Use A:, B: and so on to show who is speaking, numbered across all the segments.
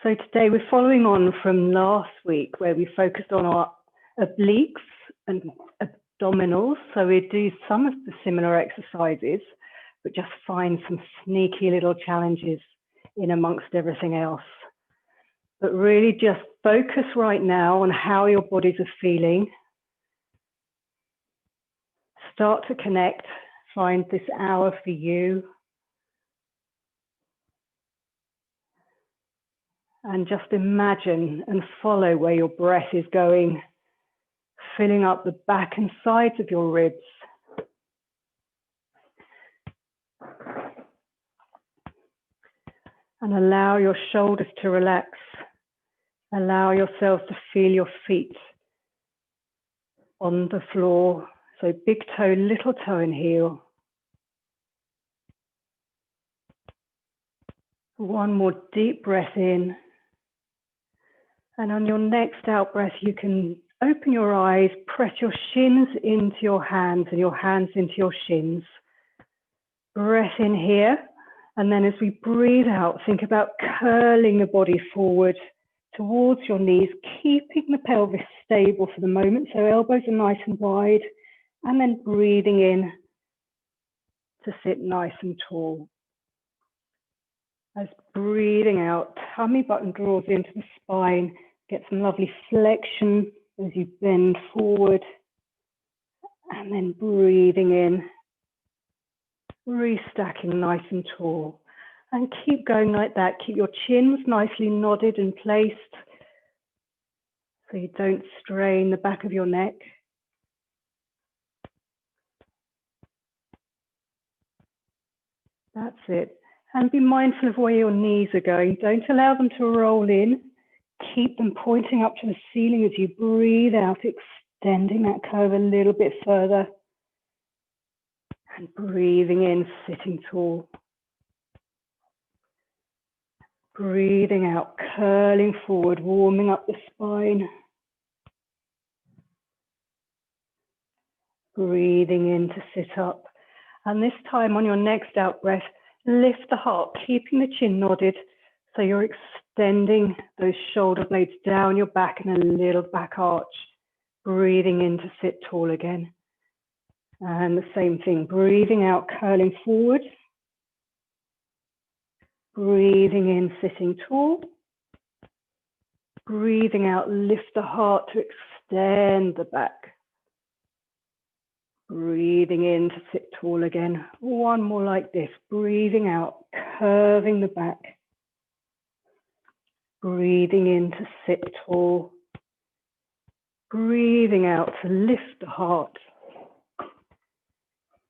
A: So today we're following on from last week where we focused on our obliques and abdominals. So we do some of the similar exercises, but just find some sneaky little challenges in amongst everything else. But really just focus right now on how your bodies are feeling. Start to connect, find this hour for you. And just imagine and follow where your breath is going, filling up the back and sides of your ribs. And allow your shoulders to relax. Allow yourself to feel your feet on the floor. So big toe, little toe and heel. One more deep breath in. And on your next out breath, you can open your eyes, press your shins into your hands and your hands into your shins. Breath in here. And then as we breathe out, think about curling the body forward towards your knees, keeping the pelvis stable for the moment. So elbows are nice and wide. And then breathing in to sit nice and tall. As breathing out, tummy button draws into the spine. Get some lovely flexion as you bend forward. And then breathing in, restacking nice and tall. And keep going like that. Keep your chins nicely nodded and placed so you don't strain the back of your neck. That's it. And be mindful of where your knees are going. Don't allow them to roll in. Keep them pointing up to the ceiling as you breathe out, extending that curve a little bit further. And breathing in, sitting tall. Breathing out, curling forward, warming up the spine. Breathing in to sit up. And this time on your next out breath, lift the heart, keeping the chin nodded. So you're extending those shoulder blades down your back and a little back arch. Breathing in to sit tall again. And the same thing, breathing out, curling forward. Breathing in, sitting tall. Breathing out, lift the heart to extend the back. Breathing in to sit tall again. One more like this. Breathing out, curving the back. Breathing in to sit tall. Breathing out to lift the heart.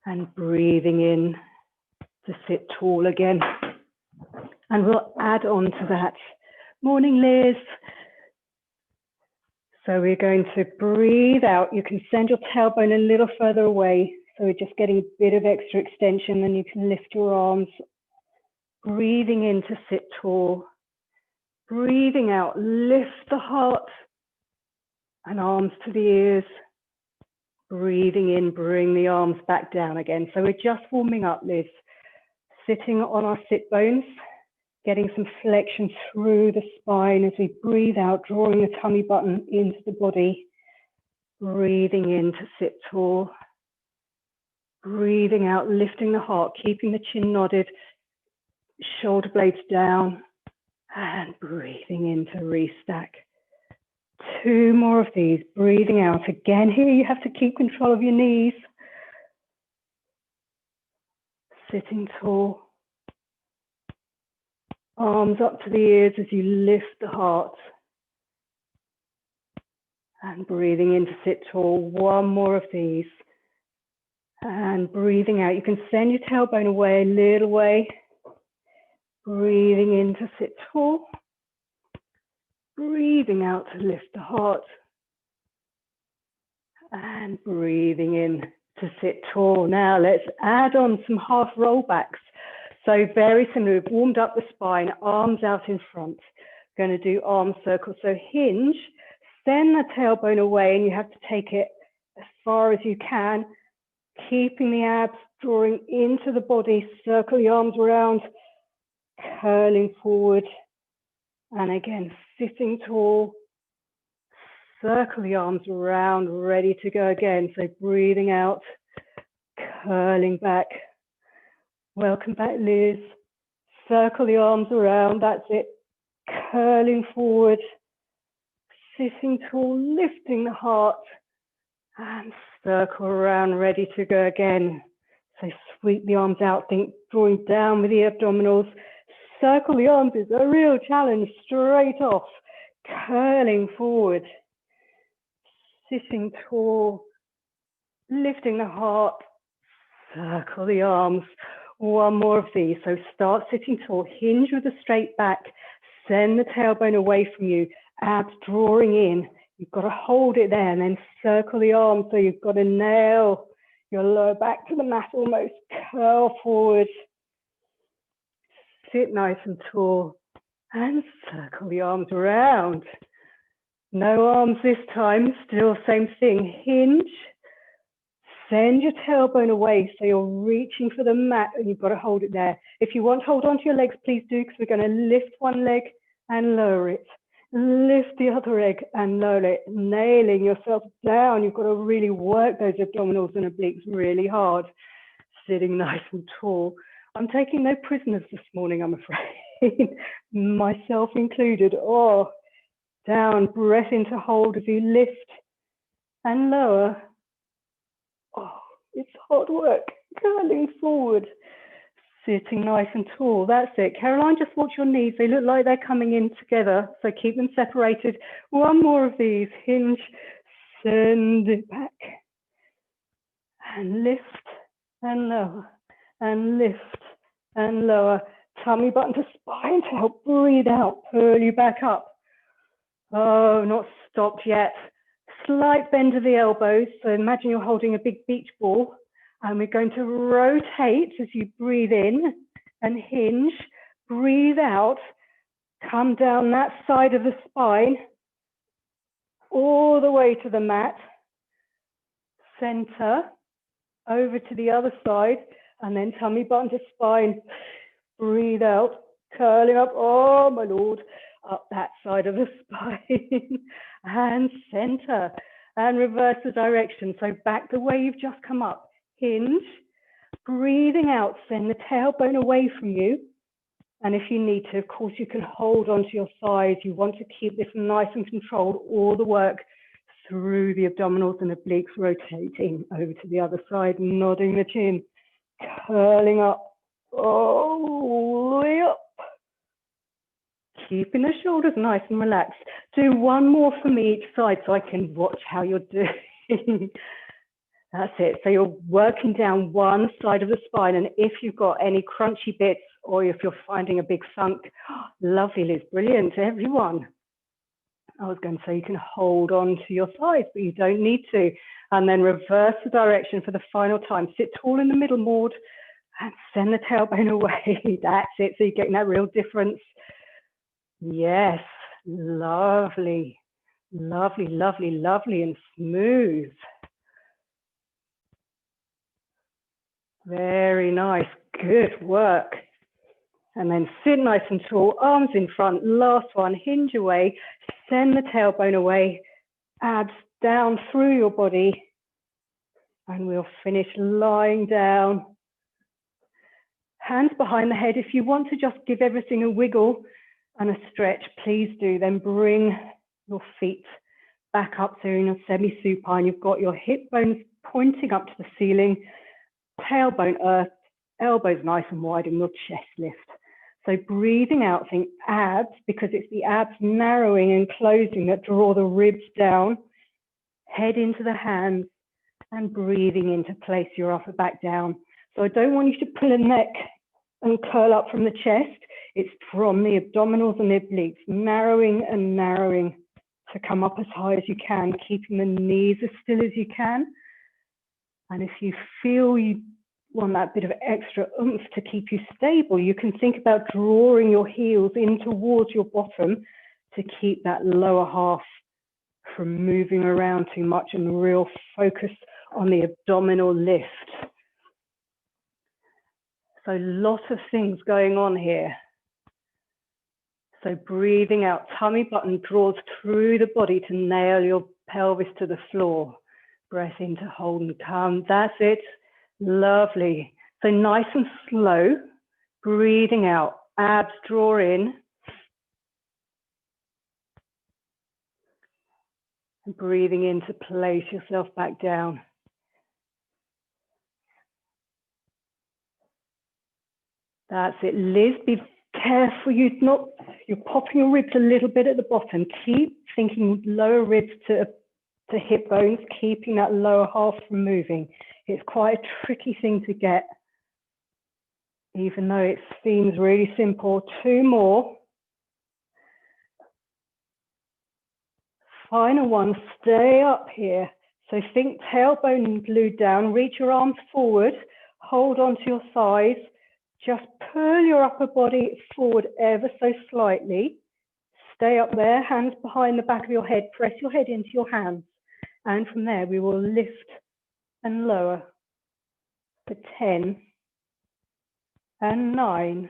A: And breathing in to sit tall again. And we'll add on to that. Morning, Liz. So we're going to breathe out. You can send your tailbone a little further away. So we're just getting a bit of extra extension. Then you can lift your arms. Breathing in to sit tall. Breathing out, lift the heart and arms to the ears. Breathing in, bring the arms back down again. So we're just warming up, Liz. Sitting on our sit bones. Getting some flexion through the spine as we breathe out, drawing the tummy button into the body. Breathing in to sit tall. Breathing out, lifting the heart, keeping the chin nodded, shoulder blades down, and breathing in to restack. 2 more of these, breathing out. Again, here you have to keep control of your knees. Sitting tall. Arms up to the ears as you lift the heart. And breathing in to sit tall. 1 more of these. And breathing out. You can send your tailbone away a little way. Breathing in to sit tall. Breathing out to lift the heart. And breathing in to sit tall. Now let's add on some half rollbacks. So very similar, we've warmed up the spine, arms out in front. Going to do arm circles. So hinge, send the tailbone away and you have to take it as far as you can, keeping the abs drawing into the body, circle the arms around, curling forward And again, sitting tall, circle the arms around, ready to go again. So breathing out, curling back. Welcome back, Liz. Circle the arms around, that's it. Curling forward, sitting tall, lifting the heart, and circle around, ready to go again. So sweep the arms out, think drawing down with the abdominals. Circle the arms is a real challenge, straight off, curling forward, sitting tall, lifting the heart, circle the arms. One more of these. So start sitting tall, hinge with a straight back, send the tailbone away from you, abs drawing in. You've got to hold it there and then circle the arms. So you've got to nail your lower back to the mat almost, curl forward. Sit nice and tall and circle the arms around. No arms this time, still same thing. Hinge, send your tailbone away so you're reaching for the mat and you've got to hold it there. If you want to hold on to your legs, please do, because we're going to lift one leg and lower it. Lift the other leg and lower it, nailing yourself down. You've got to really work those abdominals and obliques really hard. Sitting nice and tall. I'm taking no prisoners this morning, I'm afraid, myself included. Oh, down, breath into hold as you lift and lower. Oh, it's hard work, curling forward, sitting nice and tall. That's it. Caroline, just watch your knees. They look like they're coming in together, so keep them separated. One more of these. Hinge, send it back, and lift and lower, and lift and lower. Tummy button to spine to help breathe out, pull you back up. Oh, not stopped yet. Slight bend of the elbows. So imagine you're holding a big beach ball, and we're going to rotate as you breathe in and hinge. Breathe out, come down that side of the spine, all the way to the mat. Center, over to the other side, and then tummy button to spine. Breathe out, curling up, oh my Lord, up that side of the spine. And center, and reverse the direction. So back the way you've just come up. Hinge, breathing out, send the tailbone away from you. And if you need to, of course, you can hold onto your thighs. You want to keep this nice and controlled, all the work through the abdominals and obliques, rotating over to the other side, nodding the chin, curling up, all the way up. Keeping the shoulders nice and relaxed. Do one more from each side so I can watch how you're doing. That's it. So you're working down one side of the spine, and if you've got any crunchy bits or if you're finding a big funk, lovely, Liz, brilliant, everyone. I was going to say you can hold on to your thighs, but you don't need to. And then reverse the direction for the final time. Sit tall in the middle, Maud, and send the tailbone away. That's it. So you're getting that real difference. Yes, lovely, lovely, lovely, lovely, and smooth. Very nice, good work. And then sit nice and tall, arms in front. Last one, hinge away, send the tailbone away, abs down through your body. And we'll finish lying down. Hands behind the head. If you want to just give everything a wiggle and a stretch, please do. Then bring your feet back up so you're in a semi-supine. You've got your hip bones pointing up to the ceiling, tailbone earth, elbows nice and wide, and your chest lift. So breathing out, think abs, because it's the abs narrowing and closing that draw the ribs down. Head into the hands and breathing in to place your upper back down. So I don't want you to pull a neck and curl up from the chest. It's from the abdominals and the obliques, narrowing and narrowing to come up as high as you can, keeping the knees as still as you can. And if you feel you want that bit of extra oomph to keep you stable, you can think about drawing your heels in towards your bottom to keep that lower half from moving around too much and real focus on the abdominal lift. So lots of things going on here. So breathing out, tummy button draws through the body to nail your pelvis to the floor. Breath in to hold and come. That's it. Lovely. So nice and slow. Breathing out, abs draw in. And breathing in to place yourself back down. That's it. Liz, be careful you're popping your ribs a little bit at the bottom. Keep thinking lower ribs to hip bones, keeping that lower half from moving. It's quite a tricky thing to get, even though it seems really simple. 2 more. Final one, stay up here. So think tailbone glued down, reach your arms forward, hold onto your thighs, just pull your upper body forward ever so slightly. Stay up there, hands behind the back of your head, press your head into your hands. And from there, we will lift and lower for 10 and 9,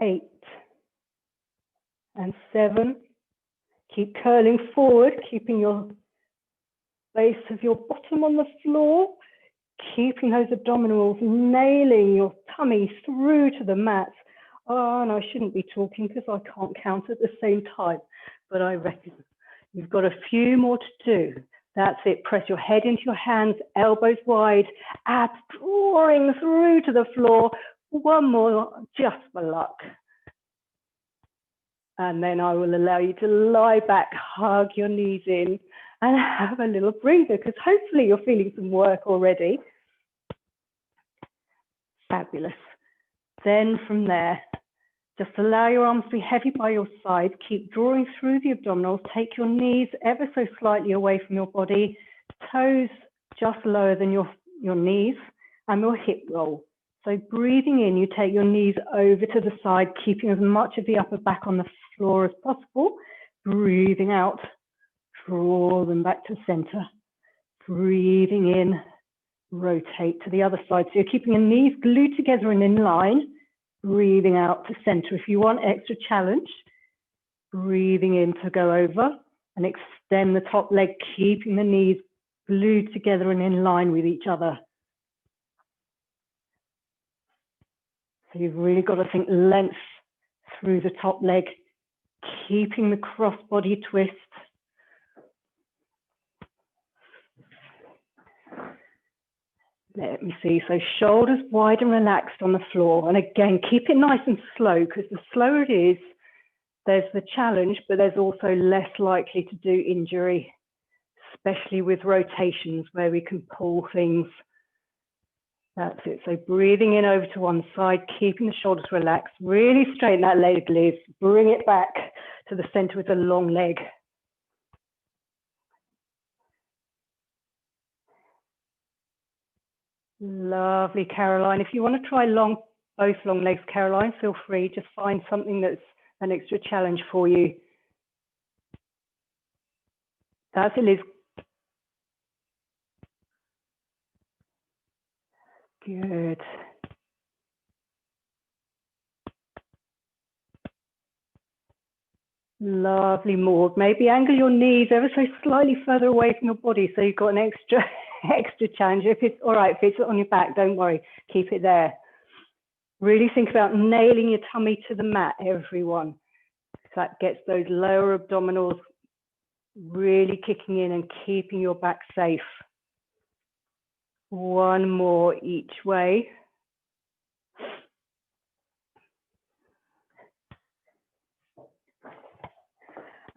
A: 8 and 7. Keep curling forward, keeping your base of your bottom on the floor, keeping those abdominals, nailing your tummy through to the mat. Oh, and I shouldn't be talking because I can't count at the same time, but I reckon you've got a few more to do. That's it. Press your head into your hands, elbows wide, abs drawing through to the floor. One more, just for luck. And then I will allow you to lie back, hug your knees in, and have a little breather, because hopefully you're feeling some work already. Fabulous. Then from there, just allow your arms to be heavy by your side. Keep drawing through the abdominals. Take your knees ever so slightly away from your body. Toes just lower than your knees, and we'll hip roll. So breathing in, you take your knees over to the side, keeping as much of the upper back on the floor as possible. Breathing out, draw them back to center. Breathing in, rotate to the other side. So you're keeping your knees glued together and in line. Breathing out to center. If you want extra challenge, breathing in to go over and extend the top leg, keeping the knees glued together and in line with each other. So you've really got to think length through the top leg, keeping the cross-body twist. Let me see, so shoulders wide and relaxed on the floor. And again, keep it nice and slow, because the slower it is, there's the challenge, but there's also less likely to do injury, especially with rotations where we can pull things. That's it. So breathing in over to one side, keeping the shoulders relaxed. Really straighten that leg, Liz. Bring it back to the center with a long leg. Lovely, Caroline. If you want to try both long legs, Caroline, feel free. Just find something that's an extra challenge for you. That's it, Liz. Good. Lovely, Maud. Maybe angle your knees ever so slightly further away from your body so you've got an extra challenge. If it's all right, if it's on your back, don't worry, keep it there. Really think about nailing your tummy to the mat, everyone. That gets those lower abdominals really kicking in and keeping your back safe. One more each way.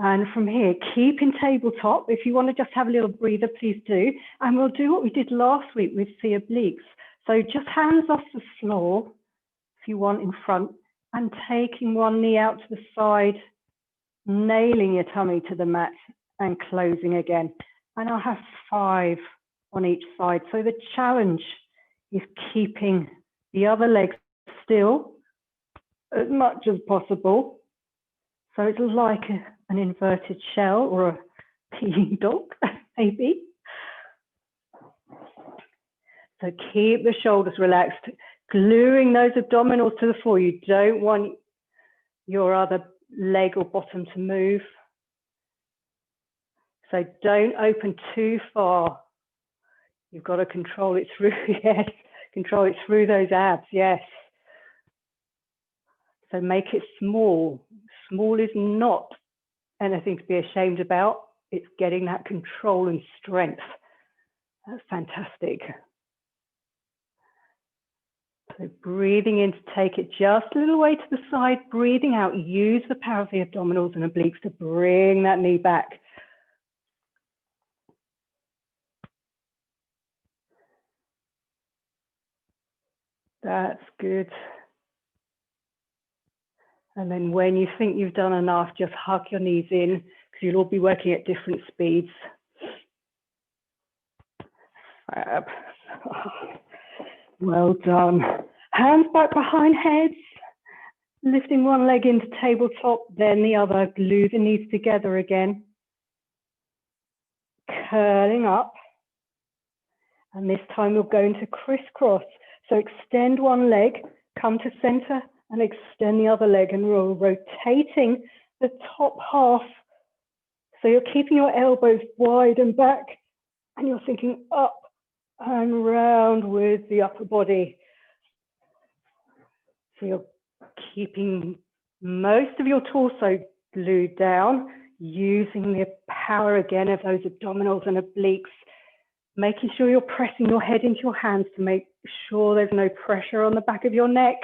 A: And from here, keep in tabletop. If you want to just have a little breather, please do. And we'll do what we did last week with the obliques. So just hands off the floor, if you want, in front, and taking one knee out to the side, nailing your tummy to the mat and closing again. And I'll have 5 on each side. So the challenge is keeping the other leg still as much as possible. So it's like an inverted shell or a peeing dog, maybe. So keep the shoulders relaxed, gluing those abdominals to the floor. You don't want your other leg or bottom to move. So don't open too far. You've got to control it through, yes, control it through those abs, yes. So make it small. Small is not anything to be ashamed about. It's getting that control and strength. That's fantastic. So breathing in to take it just a little way to the side, breathing out, use the power of the abdominals and obliques to bring that knee back. That's good. And then when you think you've done enough, just hug your knees in, because you'll all be working at different speeds. Fab. Well done. Hands back behind heads. Lifting one leg into tabletop, then the other. Glue the knees together again. Curling up. And this time we'll go into crisscross. So extend one leg, come to center, and extend the other leg, and we're rotating the top half. So you're keeping your elbows wide and back, and you're thinking up and round with the upper body. So you're keeping most of your torso glued down, using the power again of those abdominals and obliques, making sure you're pressing your head into your hands to make sure there's no pressure on the back of your neck.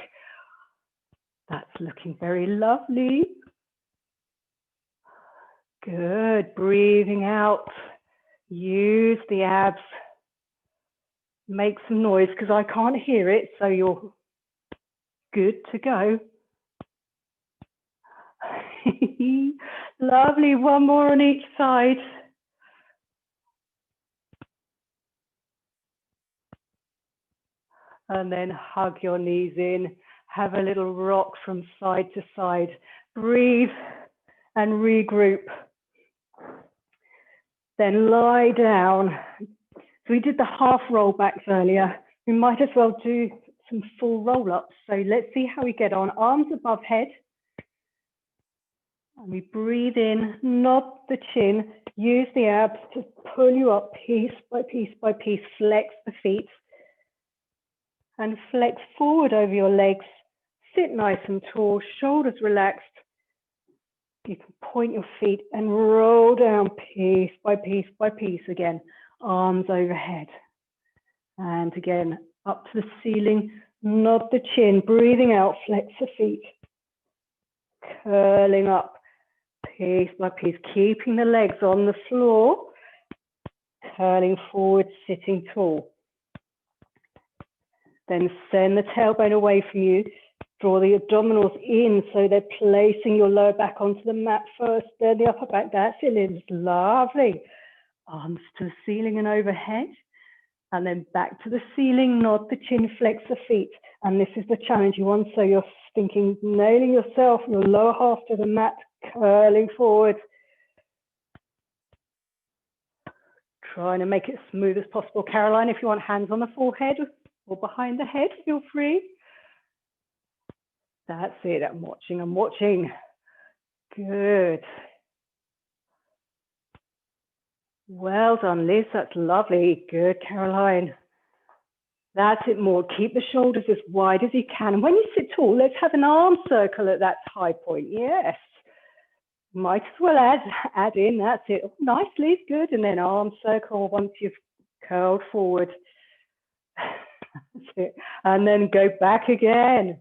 A: That's looking very lovely. Good. Breathing out. Use the abs. Make some noise because I can't hear it, so you're good to go. Lovely. One more on each side. And then hug your knees in. Have a little rock from side to side. Breathe and regroup. Then lie down. So we did the half roll backs earlier. We might as well do some full roll ups. So let's see how we get on. Arms above head. And we breathe in, nod the chin, use the abs to pull you up piece by piece by piece. Flex the feet. And flex forward over your legs. Sit nice and tall, shoulders relaxed. You can point your feet and roll down piece by piece by piece again. Arms overhead. And again, up to the ceiling, nod the chin, breathing out, flex the feet. Curling up piece by piece, keeping the legs on the floor. Curling forward, sitting tall. Then send the tailbone away from you. Draw the abdominals in so they're placing your lower back onto the mat first, then the upper back. That's it, it's lovely. Arms to the ceiling and overhead. And then back to the ceiling, nod the chin, flex the feet. And this is the challenge you want. So you're thinking, nailing yourself, your lower half to the mat, curling forward. Trying to make it as smooth as possible. Caroline, if you want hands on the forehead or behind the head, feel free. That's it, I'm watching, I'm watching. Good. Well done, Liz, that's lovely. Good, Caroline. That's it, more. Keep the shoulders as wide as you can. And when you sit tall, let's have an arm circle at that high point. Yes. Might as well add in, that's it. Oh, nice, Liz, good. And then arm circle once you've curled forward. That's it. And then go back again.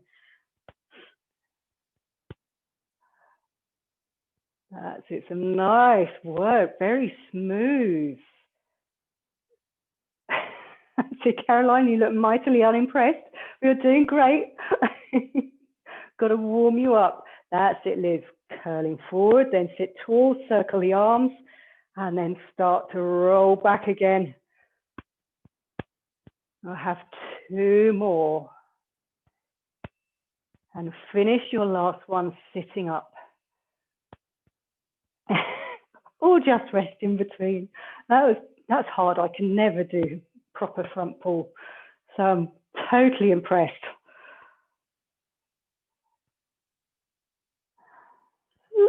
A: That's it, some nice work, very smooth. See, Caroline, you look mightily unimpressed. You're doing great. Got to warm you up. That's it, Liz. Curling forward, then sit tall, circle the arms, and then start to roll back again. I'll have 2 more. And finish your last one sitting up. Or just rest in between. That's hard. I can never do proper front pull. So I'm totally impressed.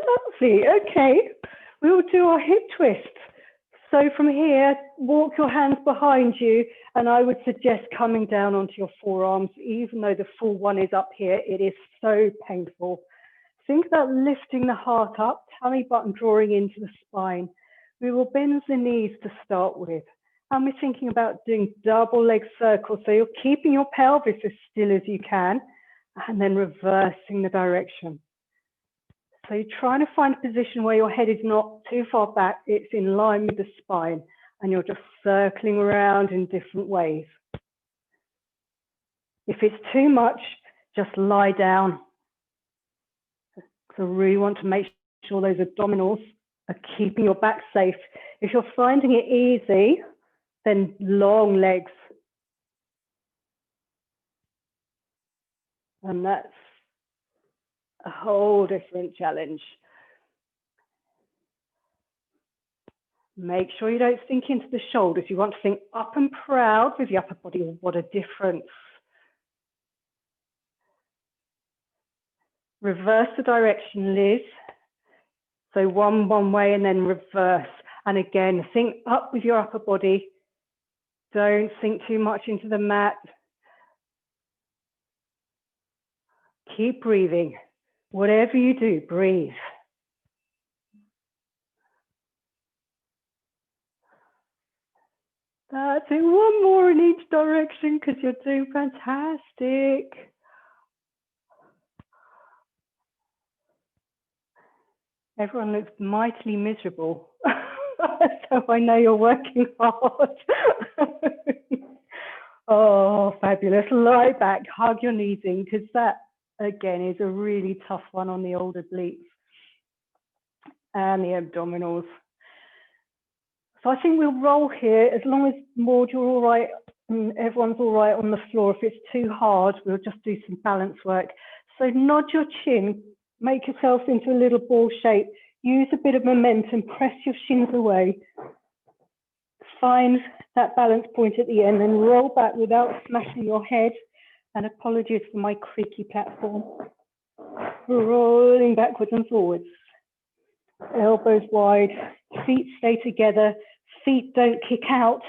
A: lovely. Okay, we will do our hip twist. So from here, walk your hands behind you, and I would suggest coming down onto your forearms. Even though the full one is up here, it is so painful. Think about lifting the heart up, tummy button drawing into the spine. We will bend the knees to start with. And we're thinking about doing double leg circles. So you're keeping your pelvis as still as you can, and then reversing the direction. So you're trying to find a position where your head is not too far back, it's in line with the spine, and you're just circling around in different ways. If it's too much, just lie down. So really want to make sure those abdominals are keeping your back safe. If you're finding it easy, then long legs. And that's a whole different challenge. Make sure you don't sink into the shoulders. You want to think up and proud with the upper body. What a difference. Reverse the direction, Liz. So one way and then reverse. And again, think up with your upper body. Don't sink too much into the mat. Keep breathing. Whatever you do, breathe. That's it. One more in each direction because you're doing fantastic. Everyone looks mightily miserable. So I know you're working hard. Oh, fabulous. Lie back, hug your knees in, because that, again, is a really tough one on the old obliques and the abdominals. So I think we'll roll here, as long as Maud, you're all right, and everyone's all right on the floor. If it's too hard, we'll just do some balance work. So nod your chin, make yourself into a little ball shape, use a bit of momentum, press your shins away. Find that balance point at the end, and roll back without smashing your head. And apologies for my creaky platform. Rolling backwards and forwards. Elbows wide, feet stay together, feet don't kick out.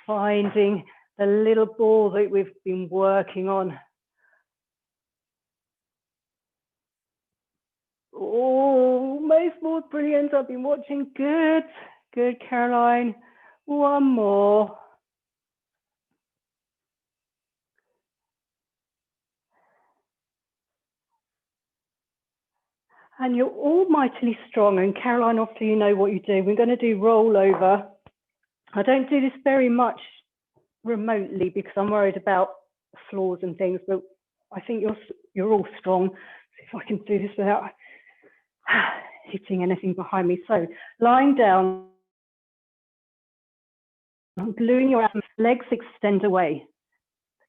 A: Finding the little ball that we've been working on. Oh, most more brilliant. I've been watching. Good, good, Caroline. One more. And you're all mightily strong. And Caroline, obviously you know what you do. We're going to do roll over. I don't do this very much remotely because I'm worried about floors and things, but I think you're all strong. See if I can do this without hitting anything behind me. So lying down, gluing your legs extend away.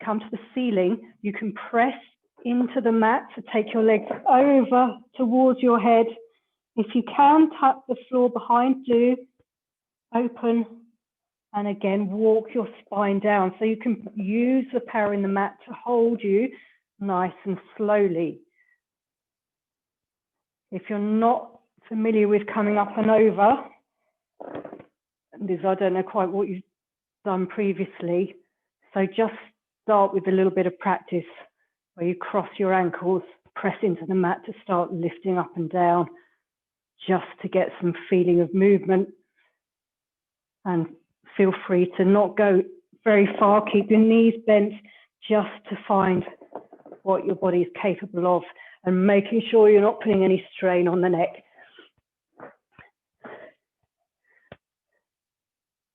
A: Come to the ceiling. You can press into the mat to take your legs over towards your head. If you can tap the floor behind, do. Open. And again, walk your spine down. So you can use the power in the mat to hold you nice and slowly. If you're not familiar with coming up and over, I don't know quite what you've done previously. So just start with a little bit of practice where you cross your ankles, press into the mat to start lifting up and down, just to get some feeling of movement. And feel free to not go very far, keep your knees bent, just to find what your body is capable of and making sure you're not putting any strain on the neck.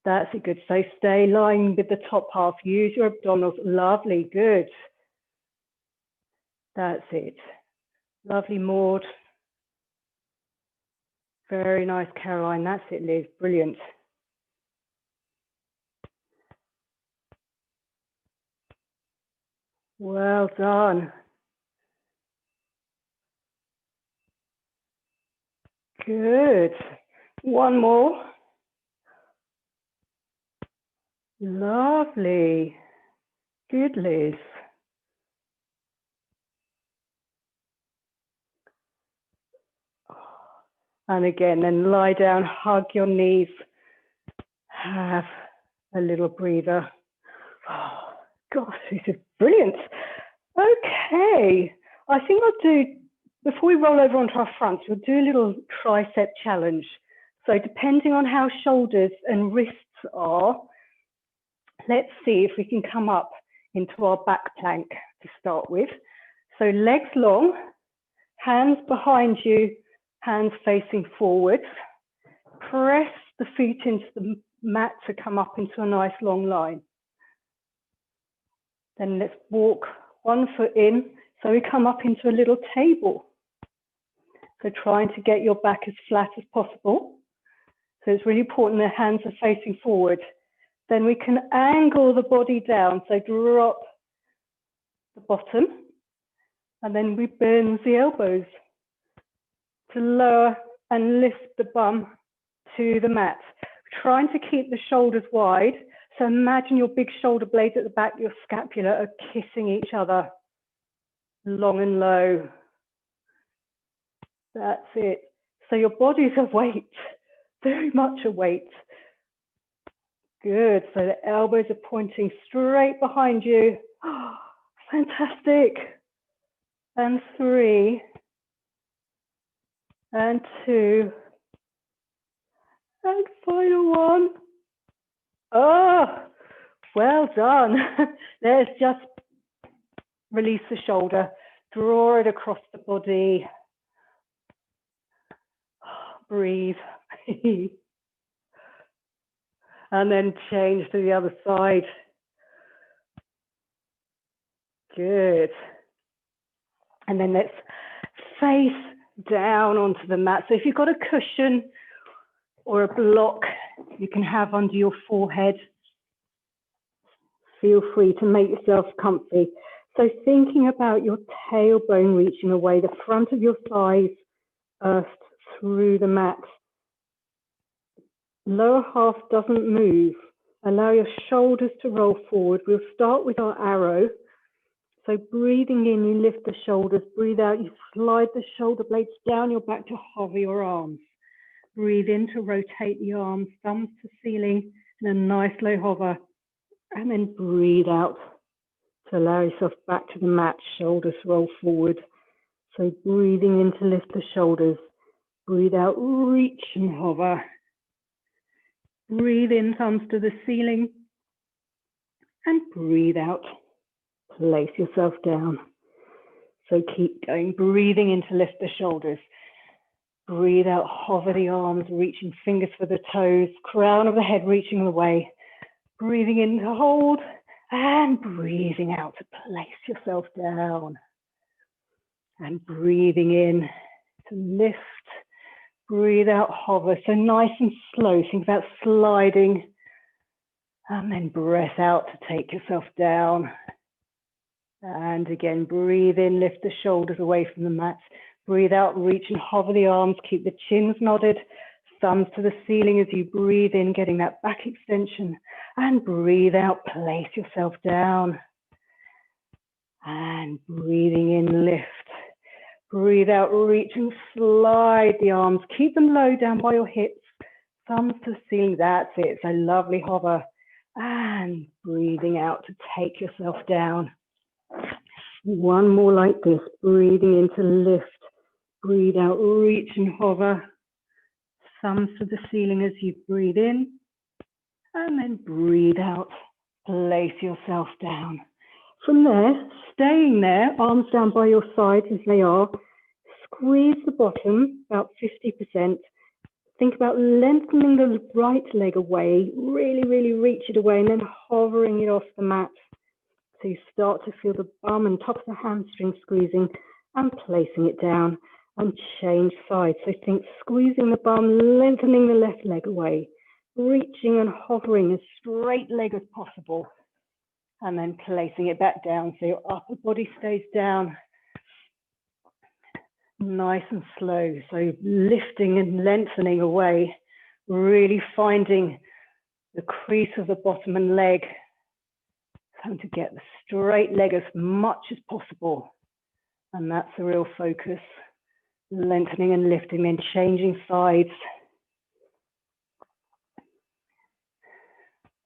A: That's a good. So stay lying with the top half, use your abdominals. Lovely, good. That's it. Lovely, Maud. Very nice, Caroline. That's it, Liz. Brilliant. Well done. Good. One more. Lovely. Good, Liz. And again, then lie down, hug your knees, have a little breather. Oh, gosh, this is brilliant. Okay, I think I'll do, before we roll over onto our fronts, we'll do a little tricep challenge. So depending on how shoulders and wrists are, let's see if we can come up into our back plank to start with. So legs long, hands behind you, hands facing forwards. Press the feet into the mat to come up into a nice long line. Then let's walk one foot in, so we come up into a little table. So trying to get your back as flat as possible. So it's really important the hands are facing forward. Then we can angle the body down, so drop the bottom, and then we bend the elbows to lower and lift the bum to the mat. Trying to keep the shoulders wide. So imagine your big shoulder blades at the back, your scapula are kissing each other, long and low. That's it. So your body's a weight, very much a weight. Good, so the elbows are pointing straight behind you. Oh, fantastic. And 3, and 2, and final one. Oh, well done. Let's just release the shoulder, draw it across the body. Breathe. And then change to the other side. Good. And then let's face down onto the mat. So if you've got a cushion or a block you can have under your forehead, feel free to make yourself comfy. So thinking about your tailbone reaching away, the front of your thighs earthed through the mat. Lower half doesn't move. Allow your shoulders to roll forward. We'll start with our arrow. So breathing in, you lift the shoulders. Breathe out, you slide the shoulder blades down your back to hover your arms. Breathe in to rotate the arms, thumbs to ceiling, and a nice low hover. And then breathe out to allow yourself back to the mat, shoulders roll forward. So breathing in to lift the shoulders. Breathe out, reach and hover. Breathe in, thumbs to the ceiling. And breathe out, place yourself down. So keep going, breathing in to lift the shoulders. Breathe out, hover the arms, reaching fingers for the toes, crown of the head reaching away. Breathing in to hold, and breathing out to place yourself down. And breathing in to lift. Breathe out, hover. So nice and slow. Think about sliding. And then breath out to take yourself down. And again, breathe in, lift the shoulders away from the mat. Breathe out, reach and hover the arms. Keep the chins nodded. Thumbs to the ceiling as you breathe in, getting that back extension. And breathe out, place yourself down. And breathing in, lift. Breathe out, reach and slide the arms. Keep them low down by your hips. Thumbs to the ceiling, that's it. So lovely hover. And breathing out to take yourself down. One more like this. Breathing in to lift. Breathe out, reach and hover. Thumbs to the ceiling as you breathe in. And then breathe out. Place yourself down. From there, staying there, arms down by your sides as they are. Squeeze the bottom, about 50%. Think about lengthening the right leg away. Really, really reach it away and then hovering it off the mat. So you start to feel the bum and top of the hamstring squeezing and placing it down and change sides. So think squeezing the bum, lengthening the left leg away, reaching and hovering as straight leg as possible. And then placing it back down so your upper body stays down. Nice and slow. So lifting and lengthening away, really finding the crease of the bottom and leg. Trying to get the straight leg as much as possible. And that's the real focus. Lengthening and lifting, then changing sides.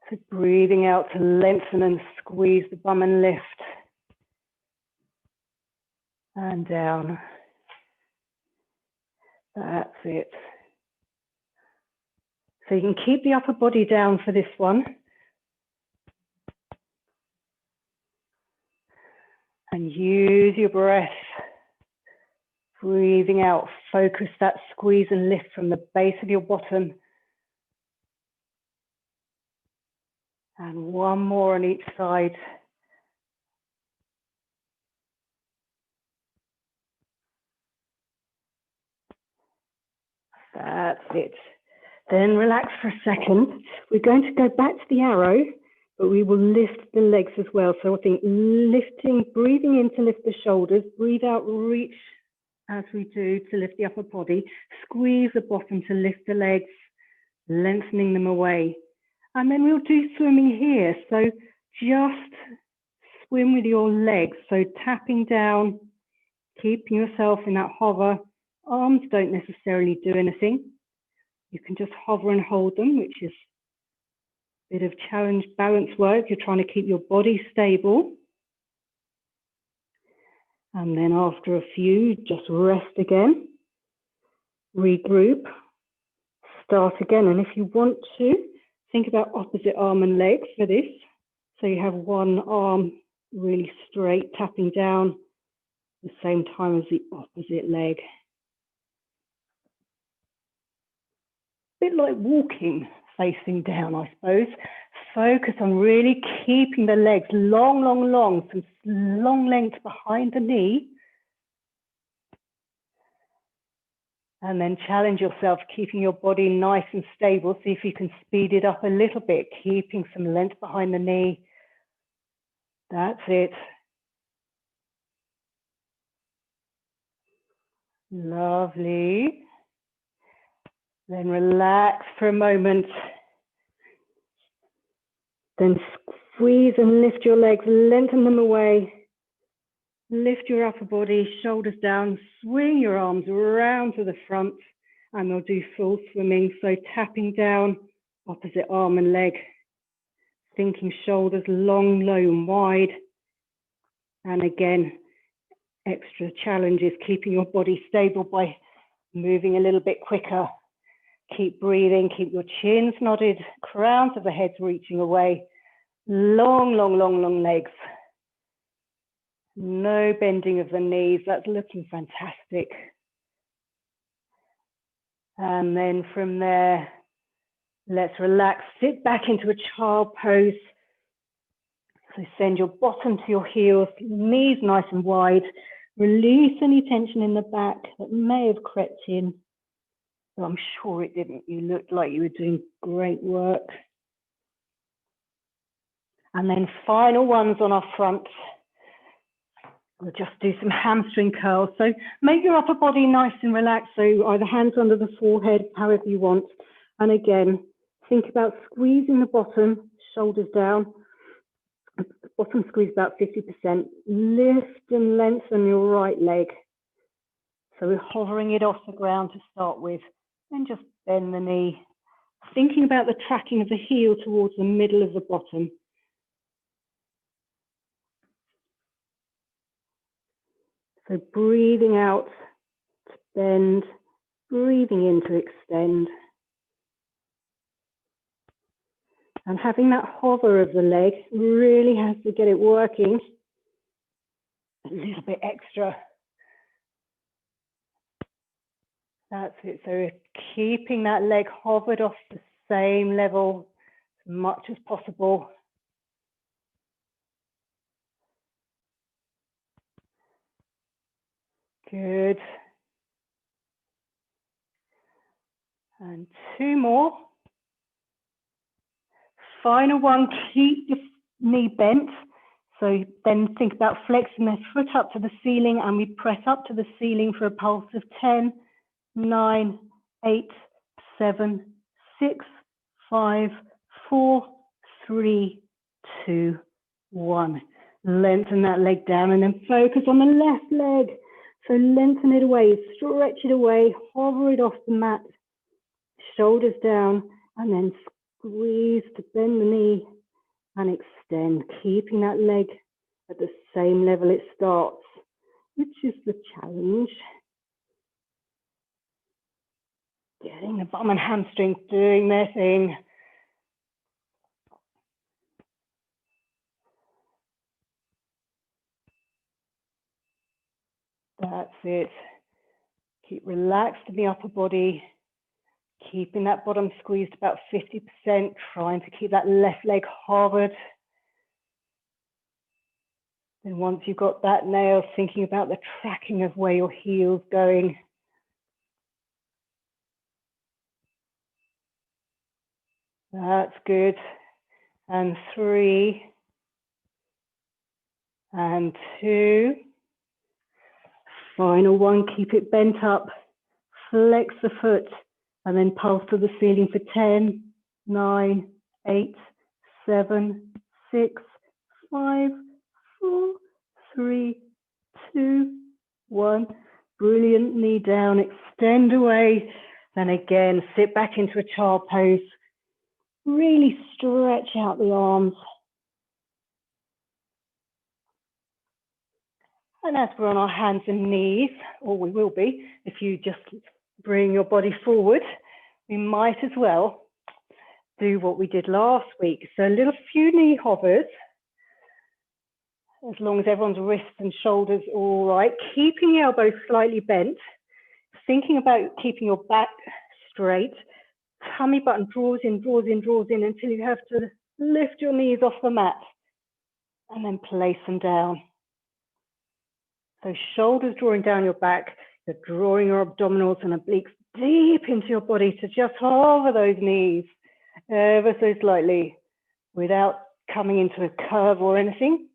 A: So breathing out to lengthen and squeeze the bum and lift. And down. That's it. So you can keep the upper body down for this one. And use your breath. Breathing out, focus that squeeze and lift from the base of your bottom. And one more on each side. That's it. Then relax for a second. We're going to go back to the arrow, but we will lift the legs as well. So I think lifting, breathing in to lift the shoulders, breathe out, reach as we do to lift the upper body, squeeze the bottom to lift the legs, lengthening them away. And then we'll do swimming here. So just swim with your legs. So tapping down, keeping yourself in that hover. Arms don't necessarily do anything. You can just hover and hold them, which is a bit of challenge balance work. You're trying to keep your body stable. And then after a few, just rest again, regroup, start again. And if you want to, think about opposite arm and leg for this. So you have one arm really straight, tapping down at the same time as the opposite leg. A bit like walking, facing down, I suppose. Focus on really keeping the legs long, long, long, some long length behind the knee. And then challenge yourself, keeping your body nice and stable. See if you can speed it up a little bit, keeping some length behind the knee. That's it. Lovely. Then relax for a moment. Then squeeze and lift your legs, lengthen them away. Lift your upper body, shoulders down, swing your arms around to the front, and we'll do full swimming. So tapping down, opposite arm and leg, thinking shoulders long, low and wide. And again, extra challenge is keeping your body stable by moving a little bit quicker. Keep breathing, keep your chins nodded, crowns of the heads reaching away. Long, long, long, long legs. No bending of the knees, that's looking fantastic. And then from there, let's relax, sit back into a child pose. So send your bottom to your heels, knees nice and wide. Release any tension in the back that may have crept in. But I'm sure it didn't. You looked like you were doing great work. And then final ones on our front. We'll just do some hamstring curls. So make your upper body nice and relaxed. So either hands under the forehead, however you want. And again, think about squeezing the bottom, shoulders down. Bottom squeeze about 50%. Lift and lengthen your right leg. So we're hovering it off the ground to start with. Then just bend the knee. Thinking about the tracking of the heel towards the middle of the bottom. So breathing out to bend, breathing in to extend. And having that hover of the leg really has to get it working a little bit extra. That's it. So keeping that leg hovered off the same level as much as possible. Good. And two more. Final one, keep the knee bent. So then think about flexing the foot up to the ceiling, and we press up to the ceiling for a pulse of 10, 9, 8, 7, 6, 5, 4, 3, 2, 1. Lengthen that leg down and then focus on the left leg. So lengthen it away, stretch it away, hover it off the mat, shoulders down, and then squeeze to bend the knee and extend, keeping that leg at the same level it starts, which is the challenge. Getting the bum and hamstrings doing their thing. That's it. Keep relaxed in the upper body, keeping that bottom squeezed about 50%, trying to keep that left leg hovered. And once you've got that nail, thinking about the tracking of where your heel's going. That's good. And 3, and 2. Final one, keep it bent up, flex the foot, and then pulse to the ceiling for 10, 9, 8, 7, 6, 5, 4, 3, 2, 1. Brilliant, knee down, extend away. Then again, sit back into a child pose. Really stretch out the arms. And as we're on our hands and knees, or we will be, if you just bring your body forward, we might as well do what we did last week. So a little few knee hovers, as long as everyone's wrists and shoulders are all right, keeping the elbows slightly bent, thinking about keeping your back straight, tummy button draws in, draws in, draws in until you have to lift your knees off the mat and then place them down. So shoulders drawing down your back, you're drawing your abdominals and obliques deep into your body to just hover those knees ever so slightly without coming into a curve or anything.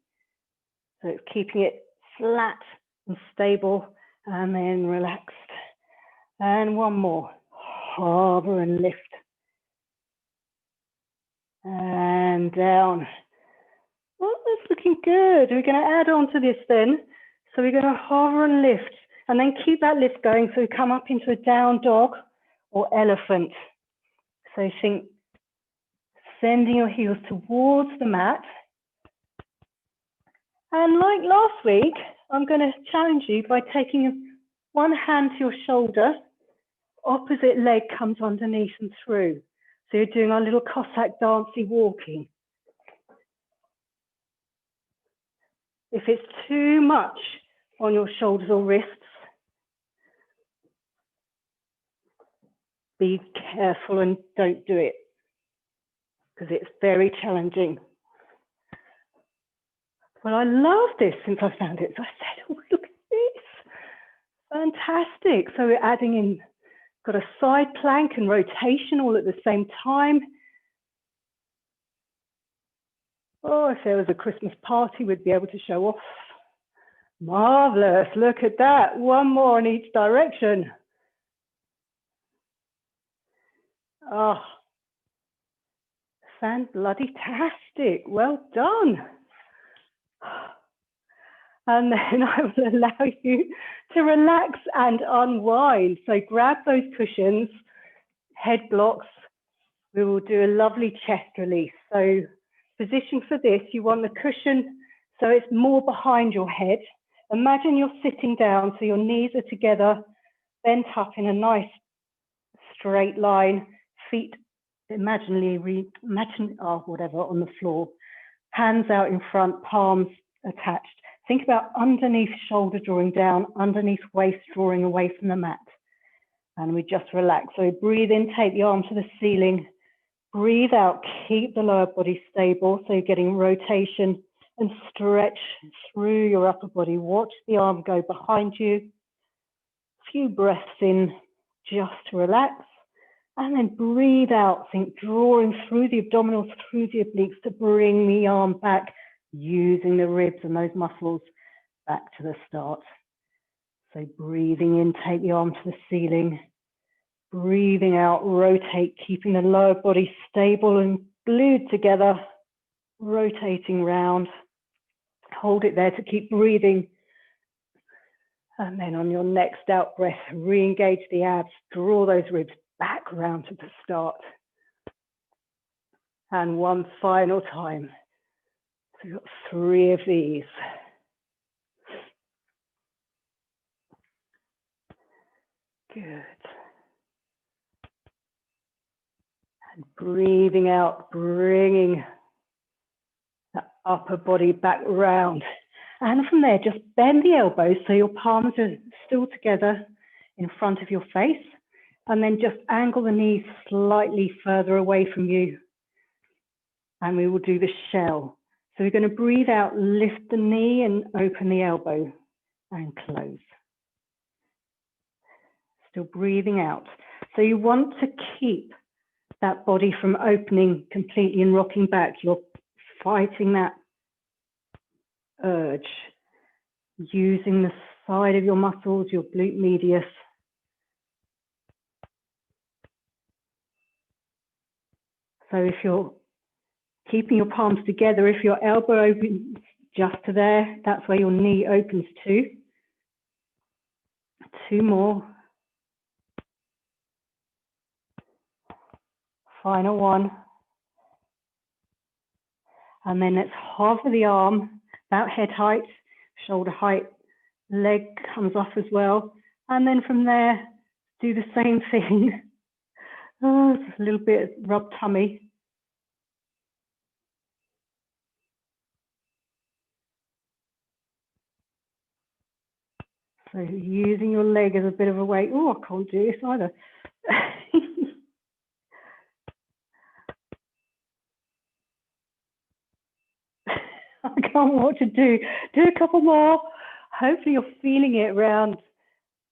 A: So it's keeping it flat and stable and then relaxed. And one more, hover and lift. And down. Well, that's looking good. We're going to add on to this then. So we're going to hover and lift and then keep that lift going so we come up into a down dog or elephant. So think sending your heels towards the mat. And like last week, I'm going to challenge you by taking one hand to your shoulder, opposite leg comes underneath and through. So you're doing our little Cossack dancey walking. If it's too much on your shoulders or wrists, be careful and don't do it because it's very challenging. Well, I love this since I found it. So I said, oh, look at this. Fantastic. So we're adding in, got a side plank and rotation all at the same time. Oh, if there was a Christmas party, we'd be able to show off. Marvelous. Look at that. One more in each direction. Oh, fan-bloody-tastic. Well done. And then I will allow you to relax and unwind. So grab those cushions, head blocks. We will do a lovely chest release. So position for this, you want the cushion so it's more behind your head. Imagine you're sitting down so your knees are together, bent up in a nice straight line, feet imaginary, whatever on the floor, hands out in front, palms attached. Think about underneath shoulder drawing down, underneath waist drawing away from the mat. And we just relax. So breathe in, take the arm to the ceiling. Breathe out, keep the lower body stable. So you're getting rotation and stretch through your upper body. Watch the arm go behind you. A few breaths in just to relax. And then breathe out, think drawing through the abdominals, through the obliques to bring the arm back, using the ribs and those muscles back to the start. So breathing in, take the arm to the ceiling. Breathing out, rotate, keeping the lower body stable and glued together, rotating round. Hold it there to keep breathing. And then on your next out breath, re-engage the abs, draw those ribs back round to the start. And one final time. So we've got 3 of these. Good. And breathing out, bringing the upper body back round. And from there, just bend the elbows so your palms are still together in front of your face. And then just angle the knees slightly further away from you. And we will do the shell. So we're going to breathe out, lift the knee and open the elbow and close. Still breathing out. So you want to keep that body from opening completely and rocking back. You're fighting that urge, using the side of your muscles, your glute medius. So if you're keeping your palms together, if your elbow opens just to there, that's where your knee opens to. 2 more. Final one. And then let's hover the arm about head height, shoulder height, leg comes off as well. And then from there, do the same thing. Oh, it's a little bit rub tummy. So using your leg as a bit of a weight. Oh, I can't do this either. I can't know what to do. Do a couple more. Hopefully you're feeling it around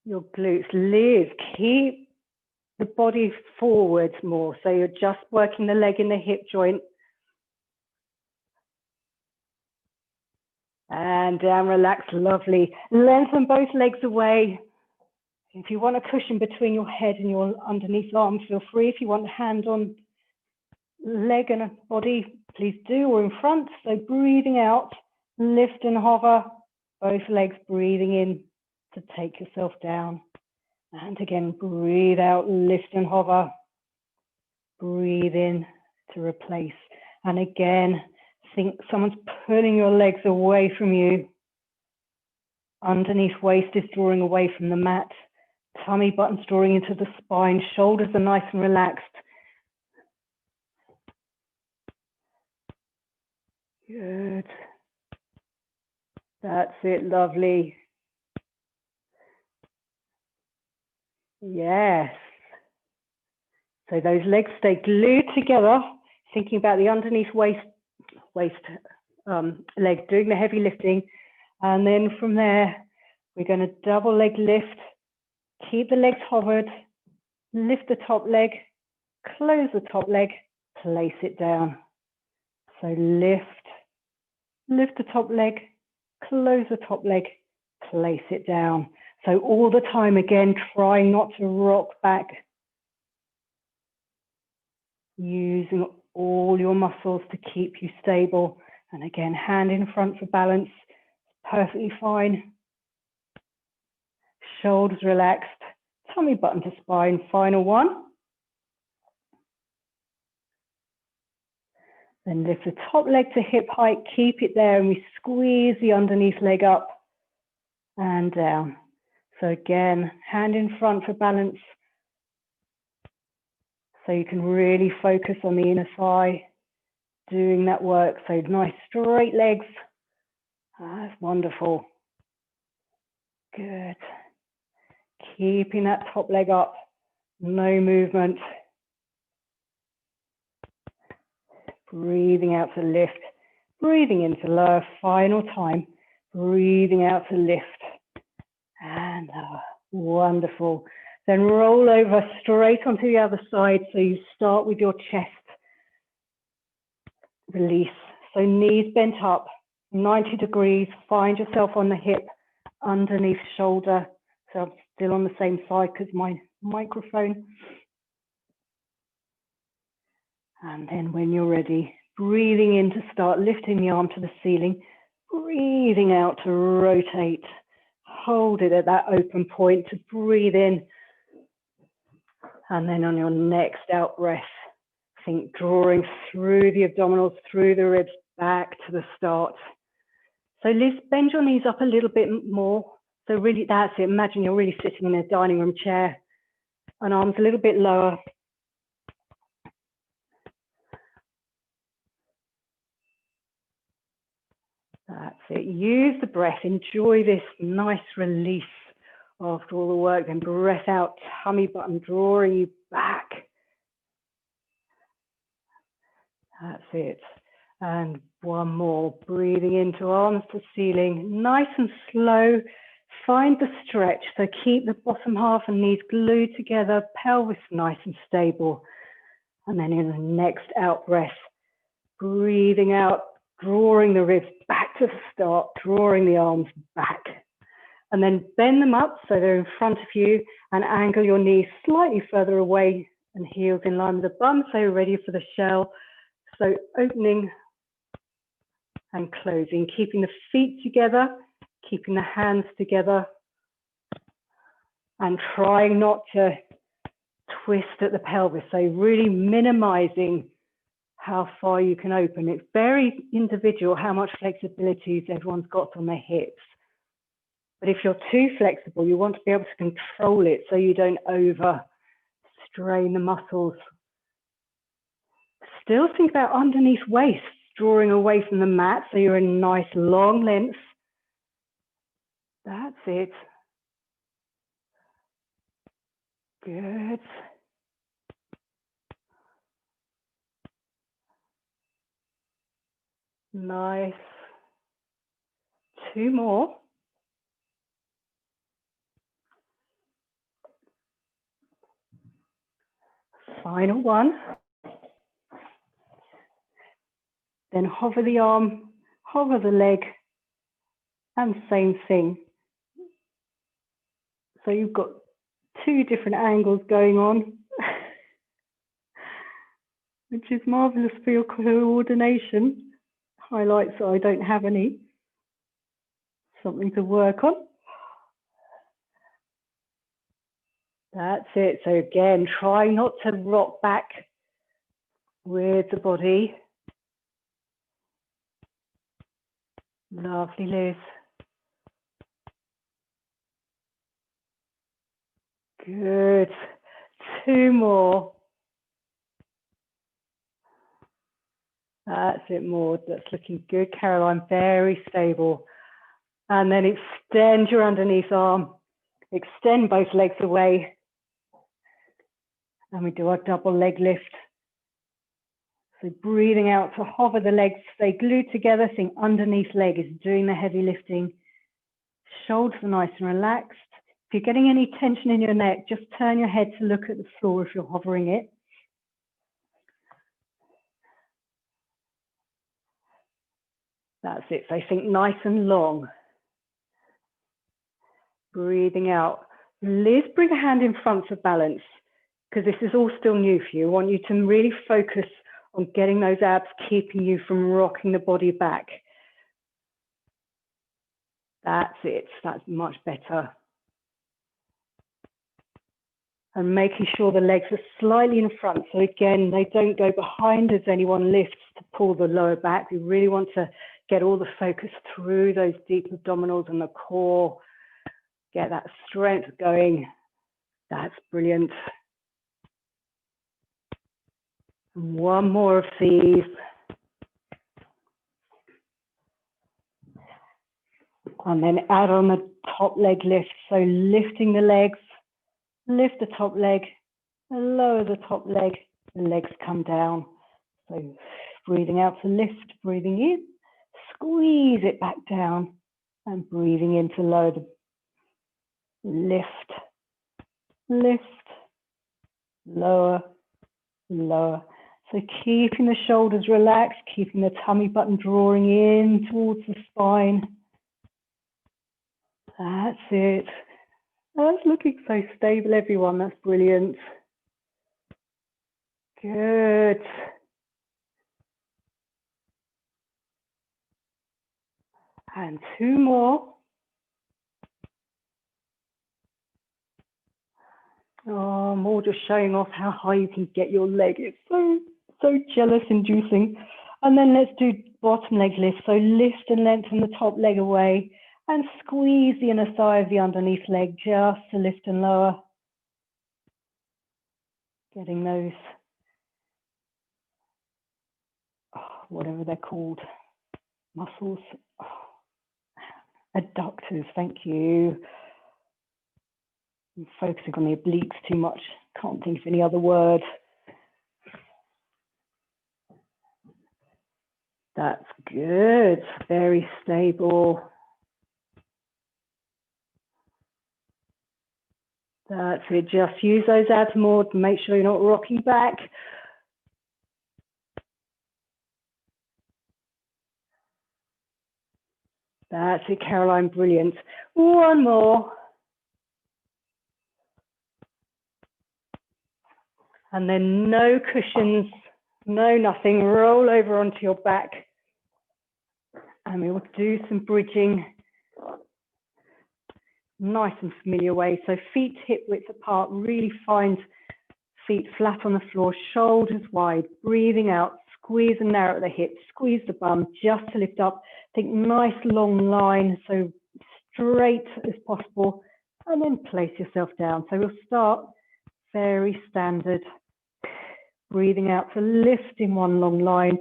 A: your glutes. Liz, keep the body forwards more. So you're just working the leg in the hip joint. And down, relax, lovely. Lengthen both legs away. If you want a cushion between your head and your underneath arm, feel free. If you want a hand on leg and a body, please do, or in front. So breathing out, lift and hover, both legs breathing in to take yourself down. And again, breathe out, lift and hover, breathe in to replace. And again, think someone's pulling your legs away from you. Underneath waist is drawing away from the mat. Tummy buttons drawing into the spine. Shoulders are nice and relaxed. Good. That's it, lovely. Yes. So those legs stay glued together, thinking about the underneath waist leg, doing the heavy lifting. And then from there, we're going to double leg lift, keep the legs hovered, lift the top leg, close the top leg, place it down. So lift the top leg, close the top leg, place it down. So all the time, again, trying not to rock back, using all your muscles to keep you stable. And again, hand in front for balance, perfectly fine. Shoulders relaxed, tummy button to spine, final one. Then lift the top leg to hip height, keep it there, and we squeeze the underneath leg up and down. So again, hand in front for balance. So you can really focus on the inner thigh, doing that work. So nice straight legs. That's wonderful. Good. Keeping that top leg up, no movement. Breathing out to lift, breathing in to lower, final time. Breathing out to lift and lower. Wonderful. Then roll over straight onto the other side. So you start with your chest. Release. So knees bent up, 90 degrees. Find yourself on the hip, underneath shoulder. So I'm still on the same side because my microphone. And then when you're ready, breathing in to start lifting the arm to the ceiling, breathing out to rotate, hold it at that open point to breathe in. And then on your next out breath, think drawing through the abdominals, through the ribs, back to the start. So Liz, bend your knees up a little bit more. So really, that's it. Imagine you're really sitting in a dining room chair and arms a little bit lower. That's it. Use the breath. Enjoy this nice release after all the work. Then breath out, tummy button drawing you back. That's it. And one more. Breathing into arms to ceiling. Nice and slow. Find the stretch. So keep the bottom half and knees glued together. Pelvis nice and stable. And then in the next out breath, breathing out, drawing the ribs back to the start, drawing the arms back. And then bend them up so they're in front of you and angle your knees slightly further away and heels in line with the bum. So you're ready for the shell. So opening and closing, keeping the feet together, keeping the hands together, and trying not to twist at the pelvis. So really minimizing how far you can open. It's very individual how much flexibility everyone's got on their hips. But if you're too flexible, you want to be able to control it so you don't over strain the muscles. Still think about underneath waist, drawing away from the mat so you're in nice long length. That's it. Good. Nice. Two more. Final one. Then hover the arm, hover the leg, and same thing. So you've got two different angles going on, which is marvelous for your coordination. Highlights that I don't have any. Something to work on. That's it. So again, try not to rock back with the body. Lovely, Liz. Good. Two more. That's it, Maud. That's looking good, Caroline. Very stable. And then extend your underneath arm. Extend both legs away. And we do our double leg lift. So breathing out to hover the legs, stay glued together. Think underneath leg is doing the heavy lifting. Shoulders are nice and relaxed. If you're getting any tension in your neck, just turn your head to look at the floor if you're hovering it. That's it. So think nice and long. Breathing out. Liz, bring a hand in front for balance, because this is all still new for you. I want you to really focus on getting those abs, keeping you from rocking the body back. That's it. That's much better. And making sure the legs are slightly in front. So again, they don't go behind as anyone lifts to pull the lower back. We really want to get all the focus through those deep abdominals and the core. Get that strength going. That's brilliant. One more of these. And then add on the top leg lift. So lifting the legs, lift the top leg, lower the top leg, the legs come down. So breathing out to lift, breathing in, squeeze it back down, and breathing in to lower the lift, lift, lower, lower. So keeping the shoulders relaxed, keeping the tummy button drawing in towards the spine. That's it. That's looking so stable, everyone. That's brilliant. Good. And two more. Oh, I'm all just showing off how high you can get your leg. It's so jealous inducing. And then let's do bottom leg lift. So lift and lengthen the top leg away and squeeze the inner thigh of the underneath leg just to lift and lower. Getting those, whatever they're called, muscles. Adductors, thank you. I'm focusing on the obliques too much. Can't think of any other word. That's good. Very stable. That's it. Just use those abs more to make sure you're not rocking back. That's it, Caroline. Brilliant. One more. And then no cushions, no nothing. Roll over onto your back. And we will do some bridging. Nice and familiar way. So feet hip width apart. Really find feet flat on the floor, shoulders wide. Breathing out. Squeeze and narrow at the hips. Squeeze the bum just to lift up. Think nice long line, so straight as possible. And then place yourself down. So we'll start very standard. Breathing out to lift in one long line.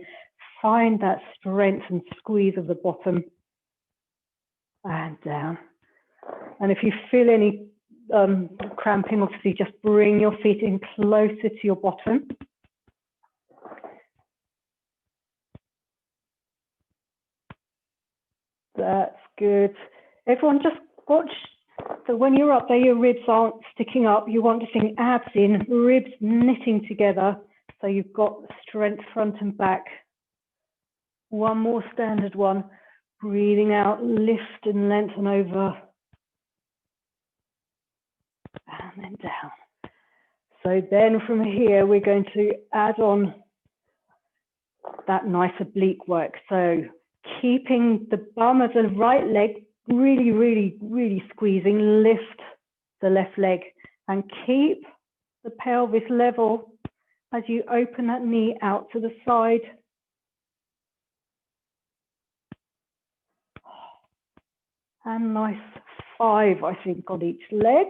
A: Find that strength and squeeze of the bottom. And down. And if you feel any cramping, obviously just bring your feet in closer to your bottom. That's good. Everyone just watch. So when you're up there, your ribs aren't sticking up. You want to think abs in, ribs knitting together. So you've got strength front and back. One more standard one. Breathing out, lift and lengthen over. And then down. So then from here, we're going to add on that nice oblique work. So keeping the bum of the right leg really, really, really squeezing, lift the left leg and keep the pelvis level as you open that knee out to the side. And nice 5, I think, on each leg.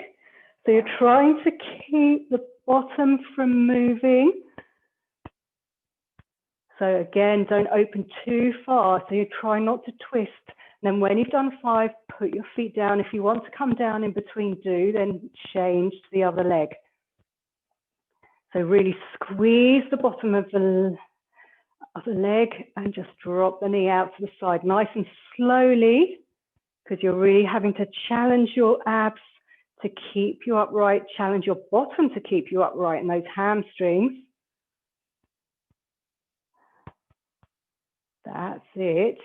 A: So you're trying to keep the bottom from moving. So again, don't open too far. So you try not to twist. And then when you've done 5, put your feet down. If you want to come down in between, do, then change to the other leg. So really squeeze the bottom of the leg and just drop the knee out to the side, nice and slowly, because you're really having to challenge your abs to keep you upright, challenge your bottom to keep you upright and those hamstrings. That's it.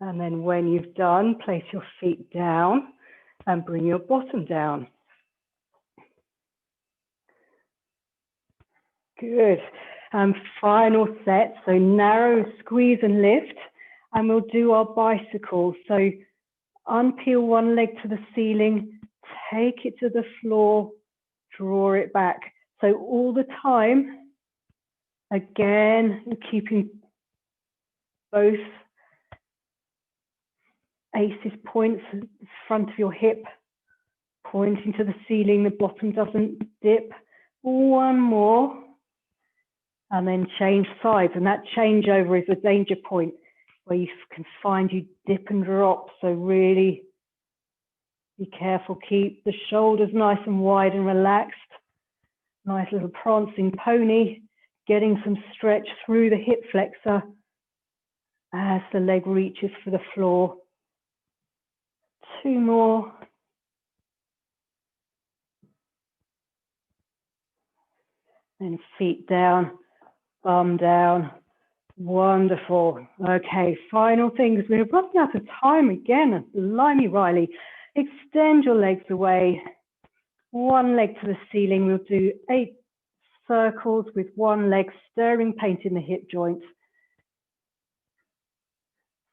A: And then when you've done, place your feet down and bring your bottom down. Good. And final set. So narrow, squeeze and lift. And we'll do our bicycle. So unpeel one leg to the ceiling, take it to the floor, draw it back. So all the time, again, keeping both aces points in front of your hip, pointing to the ceiling, the bottom doesn't dip. One more, and then change sides. And that changeover is a danger point where you can find you dip and drop. So really be careful, keep the shoulders nice and wide and relaxed. Nice little prancing pony, getting some stretch through the hip flexor as the leg reaches for the floor. 2 more. Then feet down, bum down. Wonderful. Okay, final thing, because we're running out of time again. Blimey, Riley. Extend your legs away. One leg to the ceiling. We'll do 8 circles with one leg, stirring paint in the hip joint.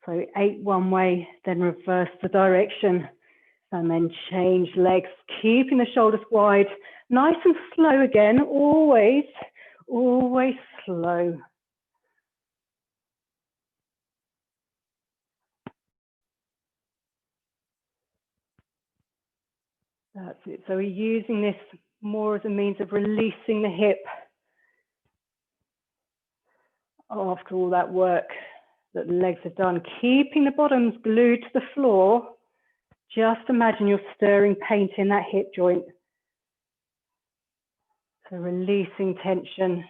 A: So 8 one way, then reverse the direction, and then change legs, keeping the shoulders wide. Nice and slow again, always, always slow. That's it. So we're using this more as a means of releasing the hip after all that work that the legs have done. Keeping the bottoms glued to the floor. Just imagine you're stirring paint in that hip joint. So releasing tension.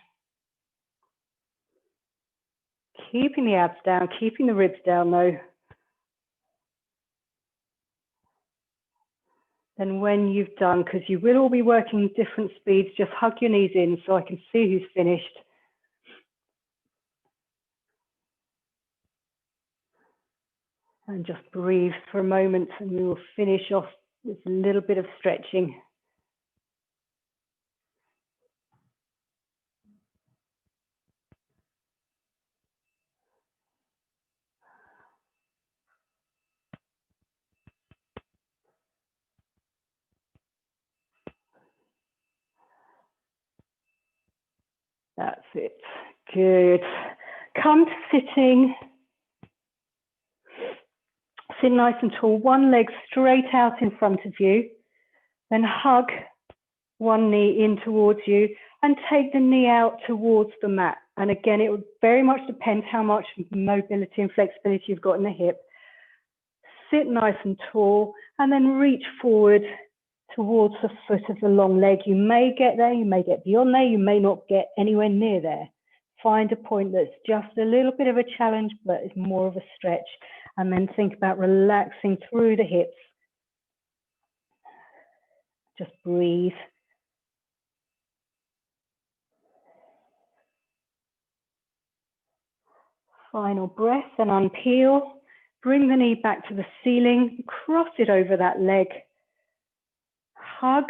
A: Keeping the abs down, keeping the ribs down though. Then when you've done, because you will all be working different speeds, just hug your knees in so I can see who's finished. And just breathe for a moment and we will finish off with a little bit of stretching. That's it. Good. Come to sitting. Sit nice and tall, one leg straight out in front of you, then hug one knee in towards you and take the knee out towards the mat. And again, it would very much depend how much mobility and flexibility you've got in the hip. Sit nice and tall and then reach forward towards the foot of the long leg. You may get there, you may get beyond there, you may not get anywhere near there. Find a point that's just a little bit of a challenge, but it's more of a stretch. And then think about relaxing through the hips. Just breathe. Final breath and unpeel. Bring the knee back to the ceiling, cross it over that leg. Hug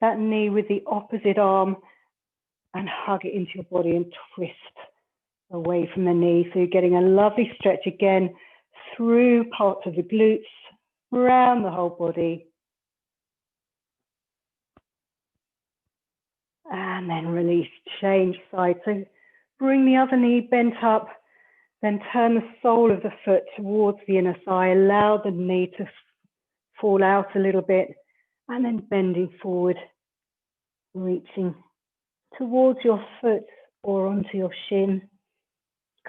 A: that knee with the opposite arm and hug it into your body and twist away from the knee. So you're getting a lovely stretch again through parts of the glutes, around the whole body. And then release, change side. So bring the other knee bent up, then turn the sole of the foot towards the inner thigh. Allow the knee to fall out a little bit and then bending forward, reaching towards your foot or onto your shin,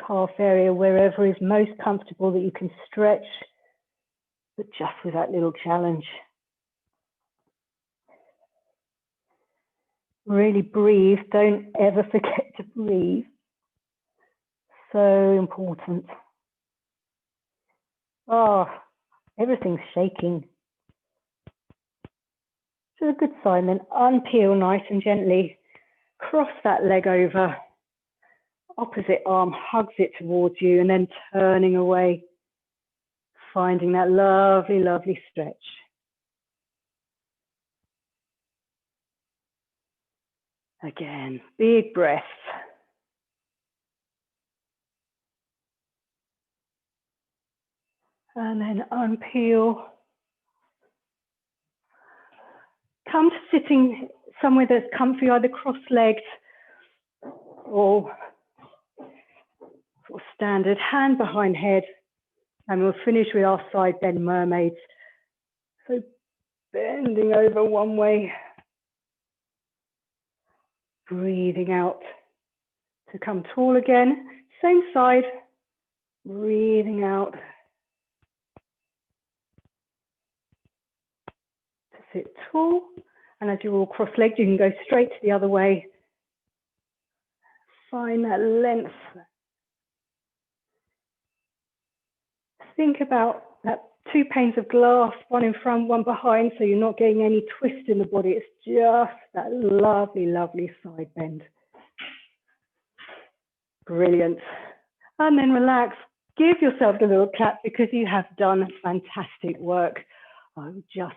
A: calf area, wherever is most comfortable that you can stretch, but just with that little challenge. Really breathe. Don't ever forget to breathe. So important. Oh, everything's shaking. So a good sign. Then unpeel nice and gently. Cross that leg over. Opposite arm hugs it towards you and then turning away. Finding that lovely, lovely stretch. Again, big breath. And then unpeel. Come to sitting somewhere that's comfy, either cross-legged or standard, hand behind head. And we'll finish with our side bend mermaids. So bending over one way, breathing out to come tall again. Same side, breathing out to sit tall. And as you're all cross-legged, you can go straight to the other way. Find that length. Think about that 2 panes of glass, one in front, one behind, so you're not getting any twist in the body. It's just that lovely, lovely side bend. Brilliant. And then relax. Give yourself a little clap because you have done fantastic work. I'll just